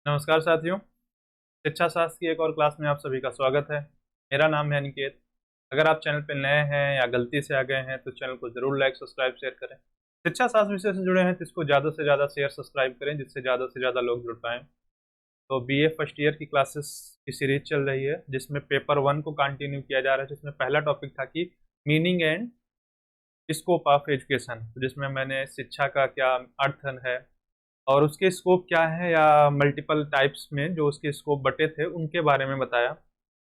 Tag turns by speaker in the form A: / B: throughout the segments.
A: नमस्कार साथियों। शिक्षा शास्त्र की एक और क्लास में आप सभी का स्वागत है। मेरा नाम है अनिकेत। अगर आप चैनल पर नए हैं या गलती से आ गए हैं तो चैनल को जरूर लाइक सब्सक्राइब शेयर करें। शिक्षा शास्त्र विषय से जुड़े हैं तो इसको ज़्यादा से ज़्यादा शेयर सब्सक्राइब करें जिससे ज़्यादा से ज़्यादा लोग जुड़ पाएँ। तो बीए फर्स्ट ईयर की क्लासेस की सीरीज चल रही है जिसमें पेपर 1 को कंटिन्यू किया जा रहा है, जिसमें पहला टॉपिक था कि meaning and scope of education, जिसमें मैंने शिक्षा का क्या अर्थ है और उसके स्कोप क्या है या मल्टीपल टाइप्स में जो उसके स्कोप बटे थे उनके बारे में बताया।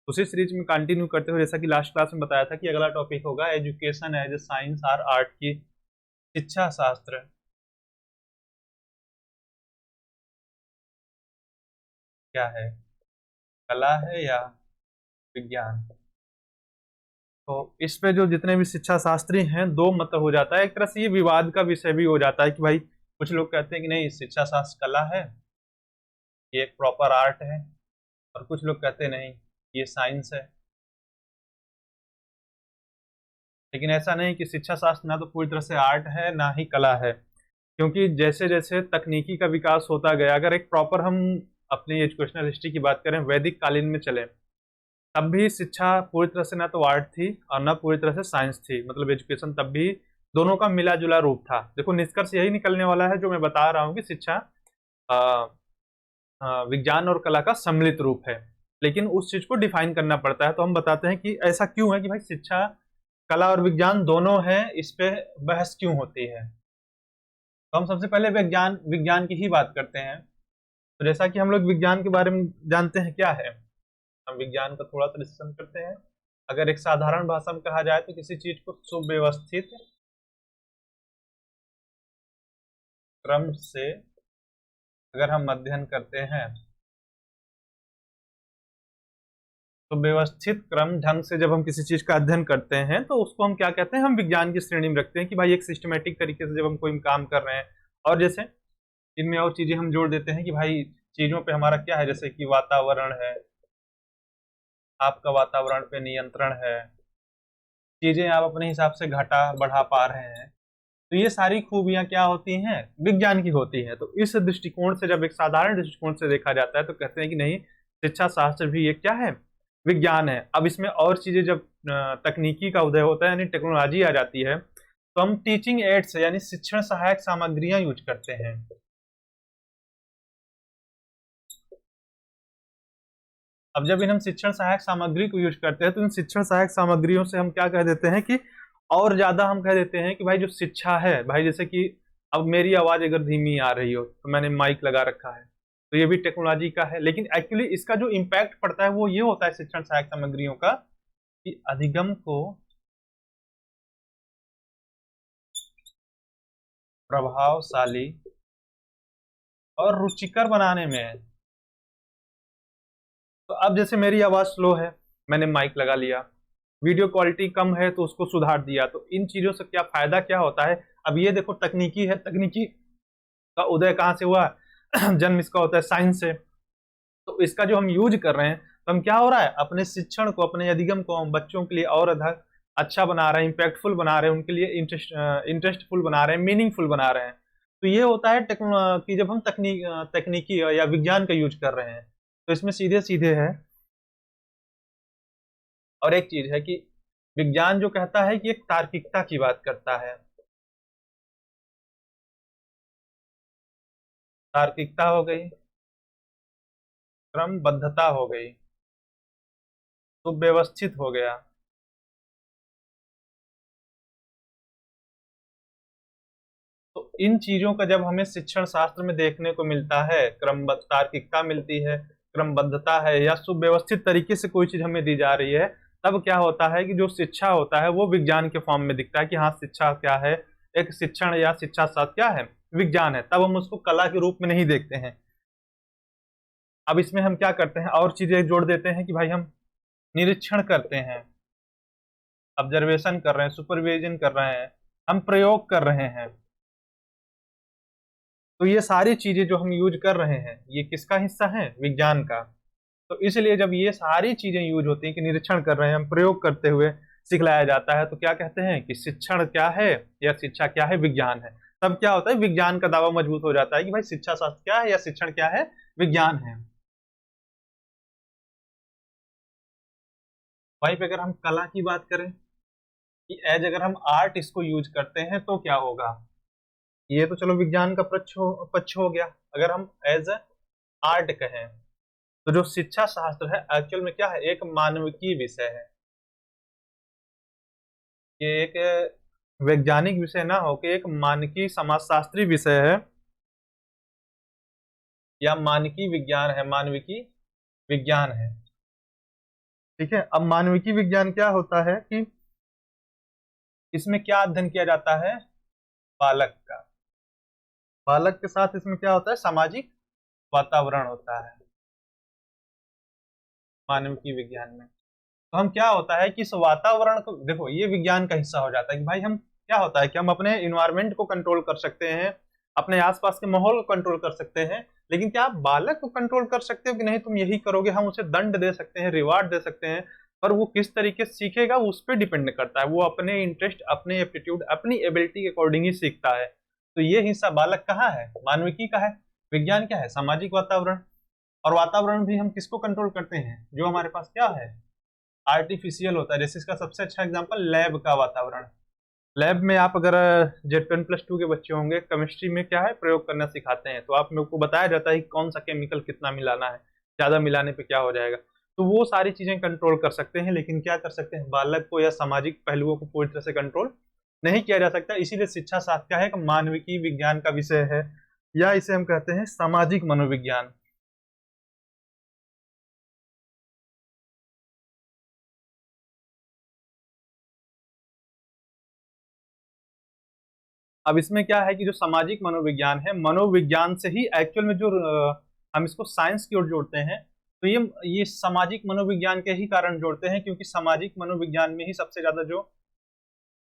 A: उसी सीरीज में कंटिन्यू करते हुए जैसा कि लास्ट क्लास में बताया था कि अगला टॉपिक होगा एजुकेशन एज ए साइंस और आर्ट की शिक्षा शास्त्र क्या है, कला है या विज्ञान। तो इस पे जो जितने भी शिक्षा शास्त्री हैं दो मत हो जाता है, एक तरह से ये विवाद का विषय भी हो जाता है कि भाई कुछ लोग कहते हैं कि नहीं शिक्षा शास्त्र कला है, ये एक प्रॉपर आर्ट है, और कुछ लोग कहते हैं नहीं ये साइंस है। लेकिन ऐसा नहीं कि शिक्षा शास्त्र ना तो पूरी तरह से आर्ट है ना ही कला है, क्योंकि जैसे जैसे तकनीकी का विकास होता गया, अगर एक प्रॉपर हम अपनी एजुकेशनल हिस्ट्री की बात करें वैदिक कालीन में चले, तब भी शिक्षा पूरी तरह से ना तो आर्ट थी और ना पूरी तरह से साइंस थी, मतलब एजुकेशन तब भी दोनों का मिला जुला रूप था। देखो निष्कर्ष यही निकलने वाला है जो मैं बता रहा हूँ कि शिक्षा विज्ञान और कला का सम्मिलित रूप है, लेकिन उस चीज को डिफाइन करना पड़ता है। तो हम बताते हैं कि ऐसा क्यों है कि भाई शिक्षा कला और विज्ञान दोनों है, इस पे बहस क्यों होती है। तो हम सबसे पहले विज्ञान विज्ञान की ही बात करते हैं। तो जैसा कि हम लोग विज्ञान के बारे में जानते हैं क्या है, हम विज्ञान का थोड़ा सा डिस्कशन करते हैं। अगर एक साधारण भाषा में कहा जाए तो किसी चीज को सुव्यवस्थित क्रम से अगर हम अध्ययन करते हैं, तो व्यवस्थित क्रम ढंग से जब हम किसी चीज का अध्ययन करते हैं तो उसको हम क्या कहते हैं, हम विज्ञान की श्रेणी में रखते हैं कि भाई एक सिस्टमेटिक तरीके से जब हम कोई काम कर रहे हैं, और जैसे इनमें और चीजें हम जोड़ देते हैं कि भाई चीजों पे हमारा क्या है, जैसे कि वातावरण है, आपका वातावरण पे नियंत्रण है, चीजें आप अपने हिसाब से घटा बढ़ा पा रहे हैं, तो ये सारी खूबियां क्या होती हैं, विज्ञान की होती हैं। तो इस दृष्टिकोण से जब एक साधारण दृष्टिकोण से देखा जाता है तो कहते हैं कि नहीं शिक्षा शास्त्र भी ये क्या है, विज्ञान है। अब इसमें और चीजें जब तकनीकी का उदय होता है यानी टेक्नोलॉजी आ जाती है, तो हम टीचिंग एड्स यानी शिक्षण सहायक सामग्रियां यूज करते हैं। अब जब इन हम शिक्षण सहायक सामग्री को यूज करते हैं तो इन शिक्षण सहायक सामग्रियों से हम क्या कह देते हैं कि और ज्यादा हम कह देते हैं कि भाई जो शिक्षा है, भाई जैसे कि अब मेरी आवाज अगर धीमी आ रही हो तो मैंने माइक लगा रखा है, तो ये भी टेक्नोलॉजी का है, लेकिन एक्चुअली इसका जो इम्पैक्ट पड़ता है वो ये होता है शिक्षण सहायक सामग्रियों का कि अधिगम को प्रभावशाली और रुचिकर बनाने में है। तो अब जैसे मेरी आवाज स्लो है, मैंने माइक लगा लिया, वीडियो क्वालिटी कम है तो उसको सुधार दिया, तो इन चीजों से क्या फायदा क्या होता है। अब ये देखो तकनीकी है, तकनीकी का उदय कहाँ से हुआ जन्म इसका होता है साइंस से। तो इसका जो हम यूज कर रहे हैं तो हम क्या हो रहा है, अपने शिक्षण को अपने अधिगम को हम बच्चों के लिए और अधिक अच्छा बना रहे हैं, इम्पैक्टफुल बना रहे हैं, उनके लिए इंटरेस्टफुल बना रहे हैं, मीनिंगफुल बना रहे हैं। तो ये होता है कि जब हम तकनीकी या विज्ञान का यूज कर रहे हैं, तो इसमें सीधे सीधे है। और एक चीज है कि विज्ञान जो कहता है कि एक तार्किकता की बात करता है, तार्किकता हो गई, क्रमबद्धता हो गई, सुव्यवस्थित हो गया। तो इन चीजों का जब हमें शिक्षण शास्त्र में देखने को मिलता है, तार्किकता मिलती है, क्रमबद्धता है या सुव्यवस्थित तरीके से कोई चीज हमें दी जा रही है, तब क्या होता है कि जो शिक्षा होता है वो विज्ञान के फॉर्म में दिखता है कि हाँ शिक्षा क्या है, एक शिक्षण या शिक्षा शास्त्र क्या है, विज्ञान है। तब हम उसको कला के रूप में नहीं देखते हैं। अब इसमें हम क्या करते हैं, और चीजें जोड़ देते हैं कि भाई हम निरीक्षण करते हैं, ऑब्जर्वेशन कर रहे हैं, सुपरविजन कर रहे हैं, हम प्रयोग कर रहे हैं। तो ये सारी चीजें जो हम यूज कर रहे हैं ये किसका हिस्सा है, विज्ञान का। तो इसलिए जब ये सारी चीजें यूज होती हैं कि निरीक्षण कर रहे हैं, हम प्रयोग करते हुए सिखलाया जाता है, तो क्या कहते हैं कि शिक्षण क्या है या शिक्षा क्या है, विज्ञान है। तब क्या होता है, विज्ञान का दावा मजबूत हो जाता है कि भाई शिक्षा शास्त्र क्या है या शिक्षण क्या है, विज्ञान है। वहीं पे अगर हम कला की बात करें कि एज अगर हम आर्ट इसको यूज करते हैं तो क्या होगा, ये तो चलो विज्ञान का पक्ष हो गया। अगर हम एज आर्ट कहें तो जो शिक्षा शास्त्र है एक्चुअल में क्या है, एक मानविकी विषय है। ये एक वैज्ञानिक विषय ना हो के एक मानकी समाजशास्त्री विषय है या मानकी विज्ञान है, मानविकी विज्ञान है। ठीक है, अब मानविकी विज्ञान क्या होता है कि इसमें क्या अध्ययन किया जाता है, बालक का, बालक के साथ इसमें क्या होता है, सामाजिक वातावरण होता है मानविकी विज्ञान में। तो हम क्या होता है कि इस वातावरण को देखो, ये विज्ञान का हिस्सा हो जाता है कि भाई हम क्या होता है कि हम अपने इन्वायरमेंट को कंट्रोल कर सकते हैं, अपने आसपास के माहौल को कंट्रोल कर सकते हैं, लेकिन क्या आप बालक को कंट्रोल कर सकते हो कि नहीं तुम यही करोगे, हम उसे दंड दे सकते हैं, रिवार्ड दे सकते हैं, पर वो किस तरीके से सीखेगा उस पर डिपेंड करता है। वो अपने इंटरेस्ट, अपने एप्टीट्यूड, अपनी एबिलिटी के अकॉर्डिंग ही सीखता है। तो ये हिस्सा बालक कहाँ है, मानविकी का है। विज्ञान क्या है, सामाजिक वातावरण। और वातावरण भी हम किसको कंट्रोल करते हैं, जो हमारे पास क्या है, आर्टिफिशियल होता है। जैसे इसका सबसे अच्छा एग्जांपल लैब का वातावरण। लैब में आप अगर Z10+2 के बच्चे होंगे, केमिस्ट्री में क्या है, प्रयोग करना सिखाते हैं, तो आप मेरे को बताया जाता है कि कौन सा केमिकल कितना मिलाना है, ज्यादा मिलाने पे क्या हो जाएगा। तो वो सारी चीजें कंट्रोल कर सकते हैं, लेकिन क्या कर सकते हैं, बालक को या सामाजिक पहलुओं को पूरी तरह से कंट्रोल नहीं किया जा सकता। इसीलिए शिक्षा शास्त्र क्या है, एक मानविकी विज्ञान का विषय है, या इसे हम कहते हैं सामाजिक मनोविज्ञान। अब इसमें क्या है कि जो सामाजिक मनोविज्ञान है, मनोविज्ञान से ही एक्चुअल में जो हम इसको साइंस की ओर जोड़ते हैं, तो ये सामाजिक मनोविज्ञान के ही कारण जोड़ते हैं, क्योंकि सामाजिक मनोविज्ञान में ही सबसे ज्यादा जो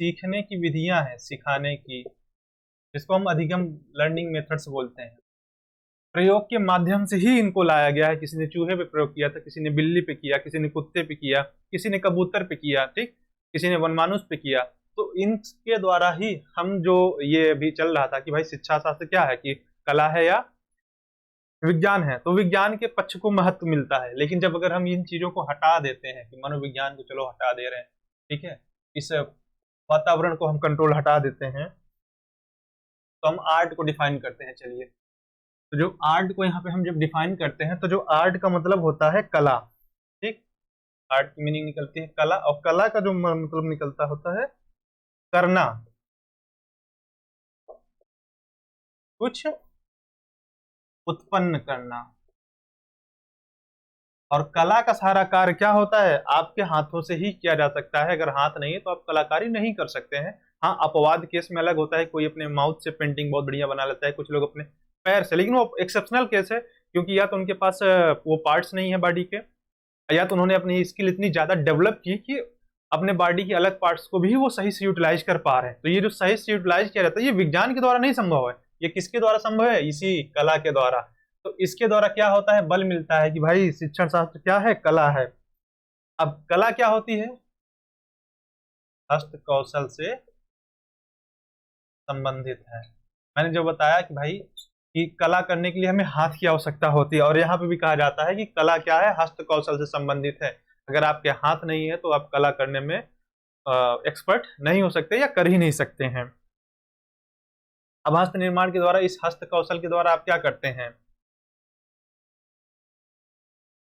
A: सीखने की विधियां हैं, सिखाने की, जिसको हम अधिगम लर्निंग मेथड्स बोलते हैं, प्रयोग के माध्यम से ही इनको लाया गया है। किसी ने चूहे पे प्रयोग किया था, किसी ने बिल्ली पे किया, किसी ने कुत्ते पे किया, किसी ने कबूतर पे किया, ठीक, किसी ने वनमानुष पे किया। तो इनके द्वारा ही हम जो ये अभी चल रहा था कि भाई शिक्षा शास्त्र क्या है, कि कला है या विज्ञान है, तो विज्ञान के पक्ष को महत्व मिलता है। लेकिन जब अगर हम इन चीजों को हटा देते हैं कि मनोविज्ञान को चलो हटा दे रहे हैं, ठीक है, इस वातावरण को हम कंट्रोल हटा देते हैं, तो हम आर्ट को डिफाइन करते हैं। चलिए, तो जो आर्ट को यहाँ पे हम जब डिफाइन करते हैं, तो जो आर्ट का मतलब होता है कला, ठीक, आर्ट की मीनिंग निकलती है कला, और कला का जो मतलब निकलता होता है करना, कुछ उत्पन्न करना। और कला का सारा कार्य क्या होता है, आपके हाथों से ही किया जा सकता है। अगर हाथ नहीं है तो आप कलाकारी नहीं कर सकते हैं। हाँ, अपवाद केस में अलग होता है, कोई अपने माउथ से पेंटिंग बहुत बढ़िया बना लेता है, कुछ लोग अपने पैर से, लेकिन वो एक्सेप्शनल केस है, क्योंकि या तो उनके पास वो पार्ट्स नहीं है बॉडी के, या तो उन्होंने अपनी स्किल इतनी ज्यादा डेवलप की कि अपने बॉडी के अलग पार्ट्स को भी वो सही से यूटिलाइज कर पा रहे हैं। तो ये जो सही से यूटिलाइज किया जाता है, ये विज्ञान के द्वारा नहीं संभव है। ये किसके द्वारा संभव है, इसी कला के द्वारा। तो इसके द्वारा क्या होता है, बल मिलता है कि भाई शिक्षण शास्त्र क्या है, कला है। अब कला क्या होती है, हस्त कौशल से संबंधित है। मैंने जो बताया कि भाई कि कला करने के लिए हमें हाथ की आवश्यकता होती है, और यहाँ पे भी कहा जाता है कि कला क्या है, हस्त कौशल से संबंधित है। अगर आपके हाथ नहीं है तो आप कला करने में एक्सपर्ट नहीं हो सकते या कर ही नहीं सकते हैं। अब हस्त निर्माण के द्वारा, इस हस्त कौशल के द्वारा आप क्या करते हैं,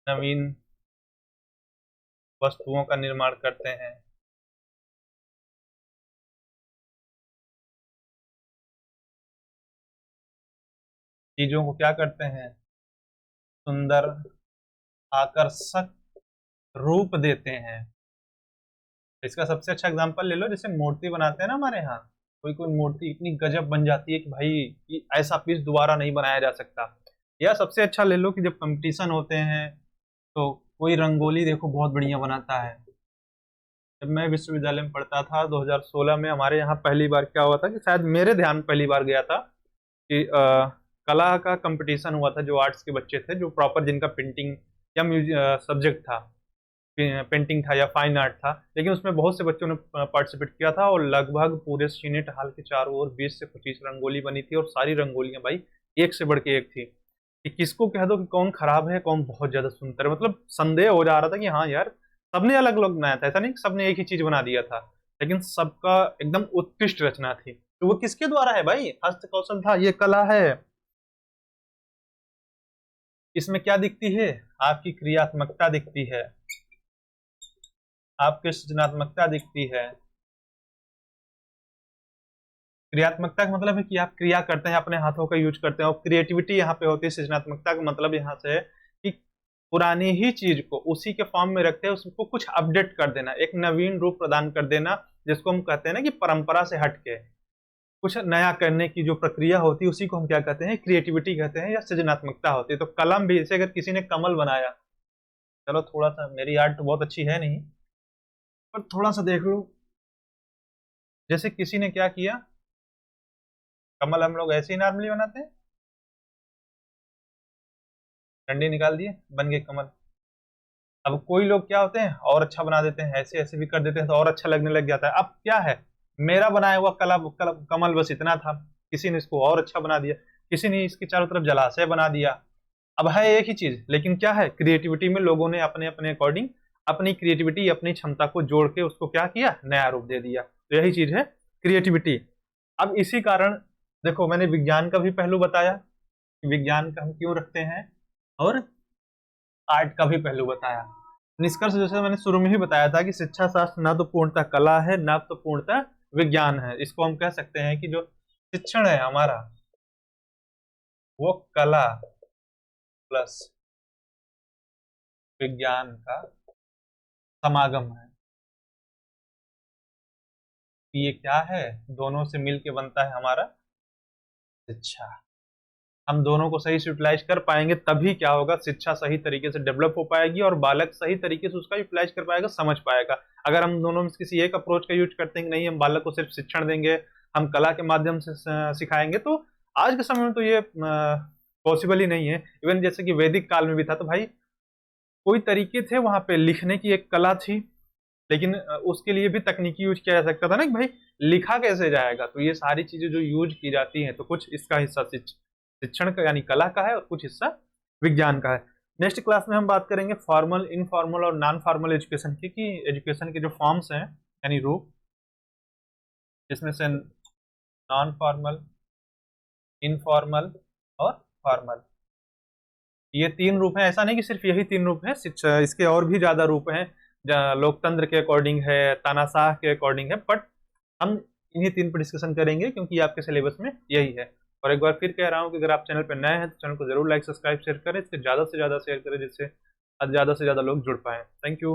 A: नवीन वस्तुओं का निर्माण करते हैं। चीजों को क्या करते हैं, सुंदर, आकर्षक रूप देते हैं। इसका सबसे अच्छा एग्जांपल ले लो, जैसे मूर्ति बनाते हैं ना हमारे यहाँ, कोई कोई मूर्ति इतनी गजब बन जाती है कि भाई कि ऐसा पीस दोबारा नहीं बनाया जा सकता। या सबसे अच्छा ले लो कि जब कंपटीशन होते हैं तो कोई रंगोली देखो बहुत बढ़िया बनाता है। जब मैं विश्वविद्यालय में पढ़ता था 2016 में, हमारे यहाँ पहली बार क्या हुआ था कि शायद मेरे ध्यान में पहली बार गया था कि कला का कंपटीशन हुआ था। जो आर्ट्स के बच्चे थे, जो प्रॉपर जिनका पेंटिंग या म्यूजिक सब्जेक्ट था, पेंटिंग था या फाइन आर्ट था, लेकिन उसमें बहुत से बच्चों ने पार्टिसिपेट किया था और लगभग पूरे सीनेट हॉल के चारों ओर 20 से 25 रंगोली बनी थी और सारी रंगोलियां भाई एक से बढ़ के एक थी कि किसको कह दो कि कौन खराब है कौन बहुत ज्यादा सुंदर है। मतलब संदेह हो जा रहा था कि हाँ यार सबने अलग अलग बनाया था, ऐसा नहीं कि सबने एक ही चीज बना दिया था, लेकिन सबका एकदम उत्कृष्ट रचना थी। तो वो किसके द्वारा है भाई? हस्त कौशल था, ये कला है। इसमें क्या दिखती है? आपकी क्रियात्मकता दिखती है, आपकी सृजनात्मकता दिखती है। क्रियात्मकता का मतलब है कि आप क्रिया करते हैं, अपने हाथों का यूज करते हैं, और क्रिएटिविटी यहाँ पे होती है। सृजनात्मकता का मतलब यहाँ से है कि पुरानी ही चीज को उसी के फॉर्म में रखते हैं, उसको कुछ अपडेट कर देना, एक नवीन रूप प्रदान कर देना, जिसको हम कहते हैं ना कि परंपरा से हटके कुछ नया करने की जो प्रक्रिया होती है उसी को हम क्या कहते हैं? क्रिएटिविटी कहते हैं या सृजनात्मकता होती है। तो कलम भी, जैसे अगर किसी ने कमल बनाया, चलो थोड़ा सा, मेरी आर्ट तो बहुत अच्छी है नहीं, पर थोड़ा सा देख लो, जैसे किसी ने क्या किया, कमल हम लोग ऐसे ही नॉर्मली बनाते हैं, डंडी निकाल दिए बन गए कमल। अब कोई लोग क्या होते हैं और अच्छा बना देते हैं, ऐसे ऐसे भी कर देते हैं तो और अच्छा लगने लग जाता है। अब क्या है, मेरा बनाया हुआ कमल बस इतना था, किसी ने इसको और अच्छा बना दिया, किसी ने इसके चारों तरफ जलाशय बना दिया। अब है एक ही चीज, लेकिन क्या है, क्रिएटिविटी में लोगों ने अपने अपने अकॉर्डिंग अपनी क्रिएटिविटी अपनी क्षमता को जोड़ के उसको क्या किया, नया रूप दे दिया। तो यही चीज है क्रिएटिविटी। अब इसी कारण देखो, मैंने विज्ञान का भी पहलू बताया कि विज्ञान का हम क्यों रखते हैं, और आर्ट का भी पहलू बताया। निष्कर्ष जैसे मैंने शुरू में ही बताया था कि शिक्षा शास्त्र ना तो पूर्णतः कला है ना तो पूर्णतः विज्ञान है। इसको हम कह सकते हैं कि जो शिक्षण है हमारा वो कला प्लस विज्ञान का समागम है। ये क्या है, दोनों से मिलके बनता है हमारा शिक्षा। हम दोनों को सही से यूटिलाइज कर पाएंगे तभी क्या होगा, शिक्षा सही तरीके से डेवलप हो पाएगी और बालक सही तरीके से उसका यूटिलाइज कर पाएगा, समझ पाएगा। अगर हम दोनों में से किसी एक अप्रोच का यूज करते हैं कि नहीं हम बालक को सिर्फ शिक्षण देंगे, हम कला के माध्यम से सिखाएंगे, तो आज के समय में तो ये पॉसिबल ही नहीं है। इवन जैसे कि वैदिक काल में भी था, तो भाई कोई तरीके थे वहां पे लिखने की, एक कला थी, लेकिन उसके लिए भी तकनीकी यूज किया जा सकता था ना कि भाई लिखा कैसे जाएगा। तो ये सारी चीजें जो यूज की जाती हैं, तो कुछ इसका हिस्सा शिक्षण का यानी कला का है और कुछ हिस्सा विज्ञान का है। नेक्स्ट क्लास में हम बात करेंगे फॉर्मल, इनफॉर्मल और नॉन फॉर्मल एजुकेशन की, कि एजुकेशन के जो फॉर्म्स हैं यानी रूप, जिसमें से नॉन फॉर्मल, इनफॉर्मल और फॉर्मल, ये तीन रूप हैं। ऐसा नहीं कि सिर्फ यही तीन रूप हैं, इसके और भी ज्यादा रूप हैं, लोकतंत्र के अकॉर्डिंग है, तानाशाह के अकॉर्डिंग है, बट हम इन्हीं तीन पर डिस्कशन करेंगे क्योंकि आपके सिलेबस में यही है। और एक बार फिर कह रहा हूँ कि अगर आप चैनल पर नए हैं तो चैनल को जरूर लाइक सब्सक्राइब शेयर करें, इससे ज्यादा से ज्यादा शेयर करें, जिससे ज्यादा से ज्यादा लोग जुड़ पाए। Thank you.